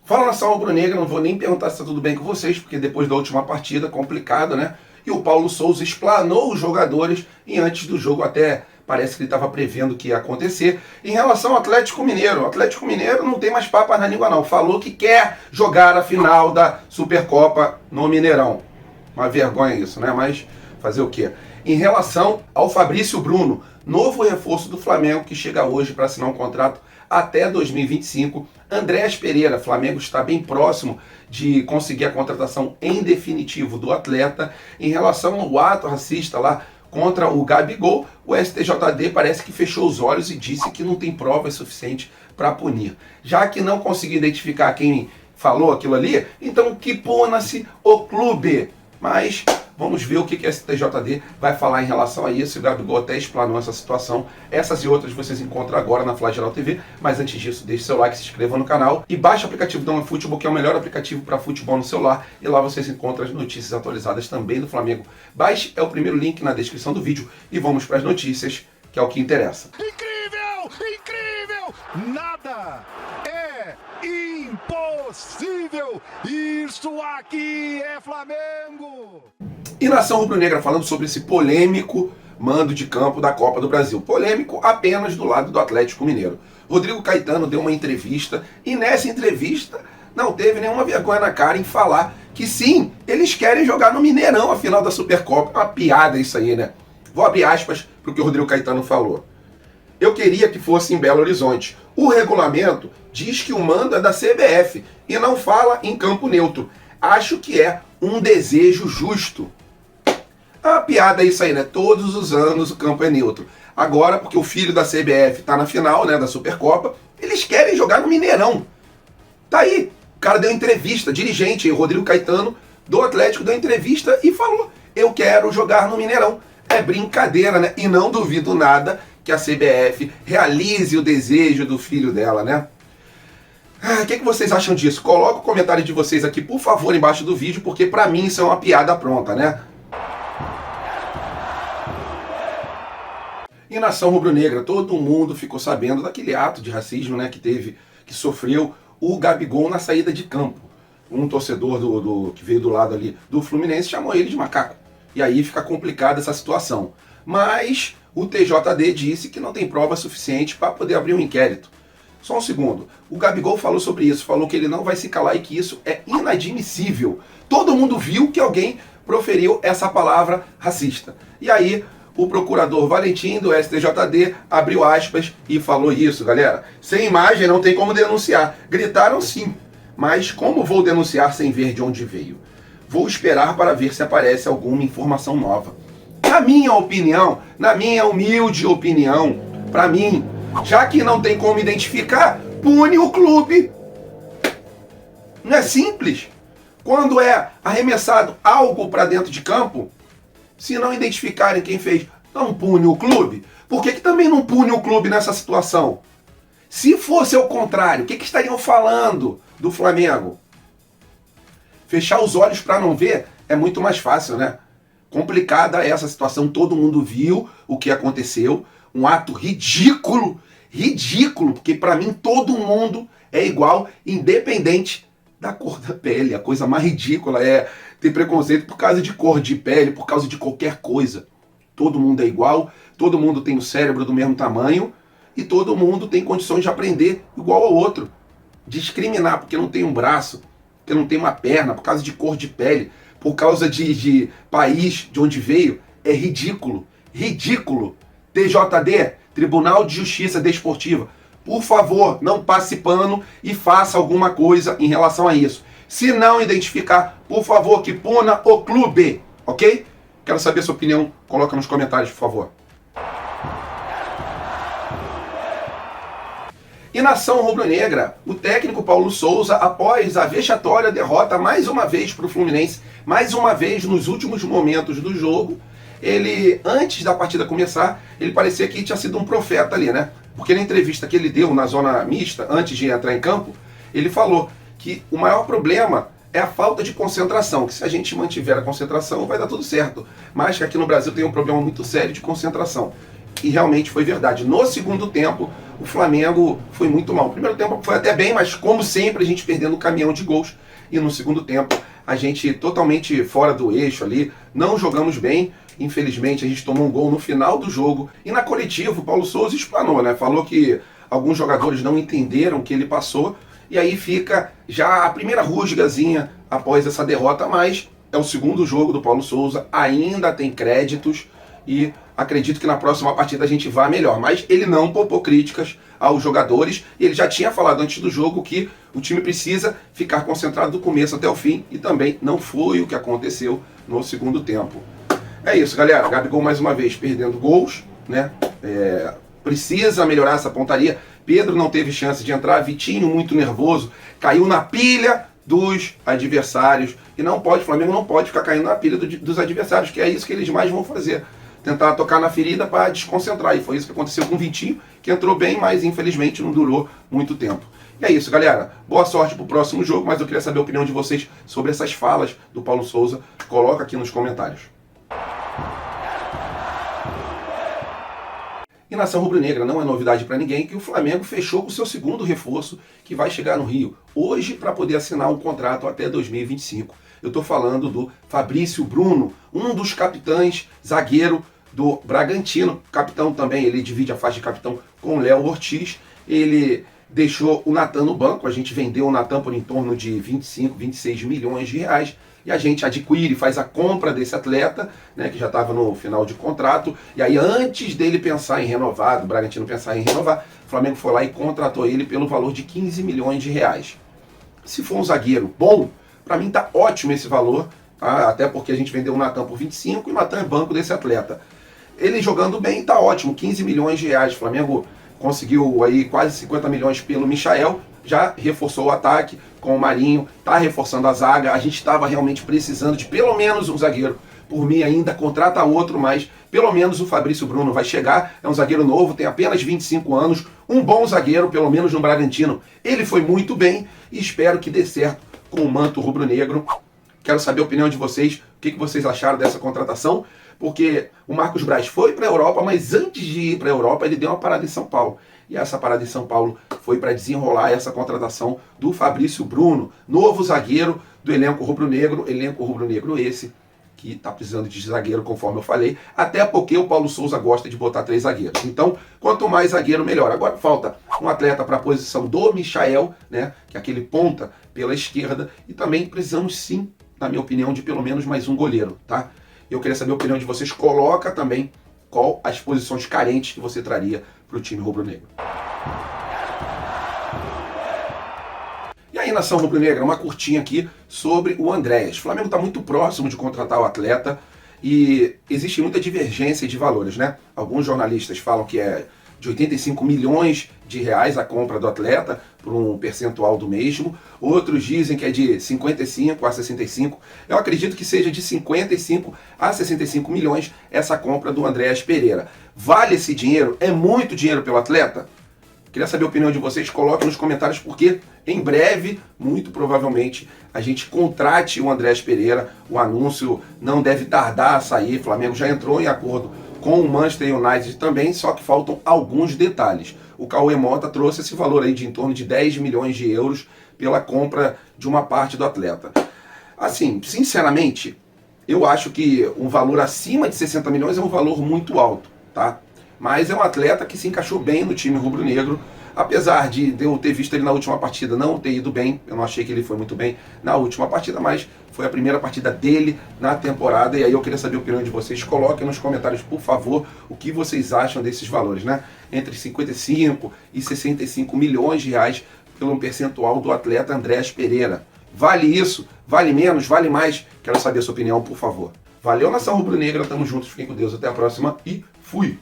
Fala, nação rubro-negra, não vou nem perguntar se está tudo bem com vocês, porque depois da última partida, complicado, né? E o Paulo Souza explanou os jogadores e antes do jogo até parece que ele estava prevendo o que ia acontecer. Em relação ao Atlético Mineiro, o Atlético Mineiro não tem mais papas na língua não, falou que quer jogar a final da Supercopa no Mineirão. Uma vergonha isso, né? Mas fazer o quê? Em relação ao Fabrício Bruno, novo reforço do Flamengo que chega hoje para assinar um contrato até 2025. Andréas Pereira, Flamengo está bem próximo de conseguir a contratação em definitivo do atleta. Em relação ao ato racista lá contra o Gabigol, o STJD parece que fechou os olhos e disse que não tem provas suficientes para punir. Já que não conseguiu identificar quem falou aquilo ali, então que puna-se o clube. Mas vamos ver o que a STJD vai falar em relação a isso. O Gabigol até explanou essa situação. Essas e outras vocês encontram agora na Flaggeral TV. Mas antes disso, deixe seu like, se inscreva no canal e baixe o aplicativo do OneFootball, que é o melhor aplicativo para futebol no celular. E lá vocês encontram as notícias atualizadas também do Flamengo. Baixe, é o primeiro link na descrição do vídeo. E vamos para as notícias, que é o que interessa. Incrível! Incrível! Nada é impossível! Isso aqui é Flamengo! E nação rubro-negra falando sobre esse polêmico mando de campo da Copa do Brasil. Polêmico apenas do lado do Atlético Mineiro. Rodrigo Caetano deu uma entrevista e nessa entrevista não teve nenhuma vergonha na cara em falar que sim, eles querem jogar no Mineirão a final da Supercopa. É uma piada isso aí, né? Vou abrir aspas para o que o Rodrigo Caetano falou. Eu queria que fosse em Belo Horizonte. O regulamento diz que o mando é da CBF e não fala em campo neutro. Acho que é um desejo justo. A piada é isso aí, né? Todos os anos o campo é neutro. Agora, porque o filho da CBF tá na final, né, da Supercopa, eles querem jogar no Mineirão. Tá aí. O cara deu entrevista, dirigente, Rodrigo Caetano, do Atlético, deu entrevista e falou: eu quero jogar no Mineirão. É brincadeira, né? E não duvido nada que a CBF realize o desejo do filho dela, né? O que vocês acham disso? Coloca o comentário de vocês aqui, por favor, embaixo do vídeo, porque pra mim isso é uma piada pronta, né? E nação rubro-negra, todo mundo ficou sabendo daquele ato de racismo, né, que sofreu o Gabigol na saída de campo. Um torcedor que veio do lado ali do Fluminense chamou ele de macaco. E aí fica complicada essa situação. Mas o TJD disse que não tem prova suficiente para poder abrir um inquérito. Só um segundo. O Gabigol falou sobre isso, falou que ele não vai se calar e que isso é inadmissível. Todo mundo viu que alguém proferiu essa palavra racista. E aí o procurador Valentim do STJD abriu aspas e falou isso, galera. Sem imagem não tem como denunciar. Gritaram sim, mas como vou denunciar sem ver de onde veio? Vou esperar para ver se aparece alguma informação nova. Na minha opinião, na minha humilde opinião, para mim, já que não tem como identificar, pune o clube. Não é simples? Quando é arremessado algo para dentro de campo, se não identificarem quem fez, não pune o clube? Por que também não pune o clube nessa situação? Se fosse ao contrário, o que estariam falando do Flamengo? Fechar os olhos para não ver é muito mais fácil, né? Complicada essa situação, todo mundo viu o que aconteceu, um ato ridículo, porque para mim todo mundo é igual, independente da cor da pele. A coisa mais ridícula é ter preconceito por causa de cor de pele, por causa de qualquer coisa. Todo mundo é igual, todo mundo tem o cérebro do mesmo tamanho e todo mundo tem condições de aprender igual ao outro. Discriminar porque não tem um braço, porque não tem uma perna, por causa de cor de pele, por causa de país, de onde veio, é ridículo. Ridículo. TJD, Tribunal de Justiça Desportiva, por favor, não passe pano e faça alguma coisa em relação a isso. Se não identificar, por favor, que puna o clube, ok? Quero saber a sua opinião, coloca nos comentários, por favor. E nação rubro-negra, o técnico Paulo Souza, após a vexatória derrota mais uma vez para o Fluminense, mais uma vez nos últimos momentos do jogo, ele, antes da partida começar, ele parecia que tinha sido um profeta ali, né? Porque na entrevista que ele deu na zona mista, antes de entrar em campo, ele falou que o maior problema é a falta de concentração, que se a gente mantiver a concentração vai dar tudo certo, mas que aqui no Brasil tem um problema muito sério de concentração. E realmente foi verdade. No segundo tempo, o Flamengo foi muito mal. O primeiro tempo foi até bem, mas como sempre, a gente perdendo o caminhão de gols. E no segundo tempo, a gente totalmente fora do eixo ali, não jogamos bem. Infelizmente, a gente tomou um gol no final do jogo. E na coletiva, o Paulo Souza explanou, né? Falou que alguns jogadores não entenderam o que ele passou. E aí fica já a primeira rusgazinha após essa derrota, mas é o segundo jogo do Paulo Souza, ainda tem créditos e acredito que na próxima partida a gente vá melhor. Mas ele não poupou críticas aos jogadores e ele já tinha falado antes do jogo que o time precisa ficar concentrado do começo até o fim e também não foi o que aconteceu no segundo tempo. É isso, galera. Gabigol mais uma vez perdendo gols, né? Precisa melhorar essa pontaria. Pedro não teve chance de entrar, Vitinho muito nervoso, caiu na pilha dos adversários. E não pode, o Flamengo não pode ficar caindo na pilha dos adversários, que é isso que eles mais vão fazer. Tentar tocar na ferida para desconcentrar. E foi isso que aconteceu com o Vitinho, que entrou bem, mas infelizmente não durou muito tempo. E é isso, galera. Boa sorte pro próximo jogo, mas eu queria saber a opinião de vocês sobre essas falas do Paulo Souza. Coloca aqui nos comentários. E nação rubro-negra, não é novidade para ninguém que o Flamengo fechou com o seu segundo reforço, que vai chegar no Rio hoje para poder assinar um contrato até 2025. Eu estou falando do Fabrício Bruno, um dos capitães, zagueiro do Bragantino. Capitão também, ele divide a faixa de capitão com o Léo Ortiz. Ele deixou o Natan no banco, a gente vendeu o Natan por em torno de 25, 26 milhões de reais. E a gente adquire, faz a compra desse atleta, né, que já estava no final de contrato. E aí, antes dele pensar em renovar, do Bragantino pensar em renovar, o Flamengo foi lá e contratou ele pelo valor de 15 milhões de reais. Se for um zagueiro bom, para mim tá ótimo esse valor, tá? Até porque a gente vendeu o Natan por 25 e o Natan é banco desse atleta. Ele jogando bem, tá ótimo, 15 milhões de reais. O Flamengo conseguiu aí quase 50 milhões pelo Michael, já reforçou o ataque com o Marinho, está reforçando a zaga. A gente estava realmente precisando de pelo menos um zagueiro. Por mim ainda contrata outro, mas pelo menos o Fabrício Bruno vai chegar. É um zagueiro novo, tem apenas 25 anos, um bom zagueiro, pelo menos no Bragantino. Ele foi muito bem e espero que dê certo com o manto rubro-negro. Quero saber a opinião de vocês, o que vocês acharam dessa contratação, porque o Marcos Braz foi para a Europa, mas antes de ir para a Europa ele deu uma parada em São Paulo. E essa parada em São Paulo foi para desenrolar essa contratação do Fabrício Bruno, novo zagueiro do elenco rubro-negro esse que está precisando de zagueiro, conforme eu falei, até porque o Paulo Souza gosta de botar 3 zagueiros. Então, quanto mais zagueiro, melhor. Agora falta um atleta para a posição do Michael, né, que é aquele ponta pela esquerda, e também precisamos sim, na minha opinião, de pelo menos mais um goleiro, tá? Eu queria saber a opinião de vocês. Coloca também qual as posições carentes que você traria para o time rubro-negro. E aí, nação rubro-negra, uma curtinha aqui sobre o Andréas. O Flamengo está muito próximo de contratar o atleta e existe muita divergência de valores, né? Alguns jornalistas falam que é de 85 milhões de reais a compra do atleta por um percentual do mesmo. Outros dizem que é de 55 a 65. Eu acredito que seja de 55 a 65 milhões essa compra do Andréas Pereira. Vale esse dinheiro? É muito dinheiro pelo atleta? Queria saber a opinião de vocês, coloquem nos comentários, porque em breve, muito provavelmente, a gente contrate o Andréas Pereira. O anúncio não deve tardar a sair. O Flamengo já entrou em acordo com o Manchester United também, só que faltam alguns detalhes. O Cauê Mota trouxe esse valor aí de em torno de 10 milhões de euros pela compra de uma parte do atleta. Assim, sinceramente, eu acho que um valor acima de 60 milhões é um valor muito alto, tá? Mas é um atleta que se encaixou bem no time rubro-negro, apesar de eu ter visto ele na última partida não ter ido bem. Eu não achei que ele foi muito bem na última partida, mas foi a primeira partida dele na temporada, e aí eu queria saber a opinião de vocês. Coloquem nos comentários, por favor, o que vocês acham desses valores, né? Entre 55 e 65 milhões de reais pelo percentual do atleta Andréas Pereira. Vale isso? Vale menos? Vale mais? Quero saber a sua opinião, por favor. Valeu, nação rubro-negra, tamo juntos, fiquem com Deus, até a próxima e fui!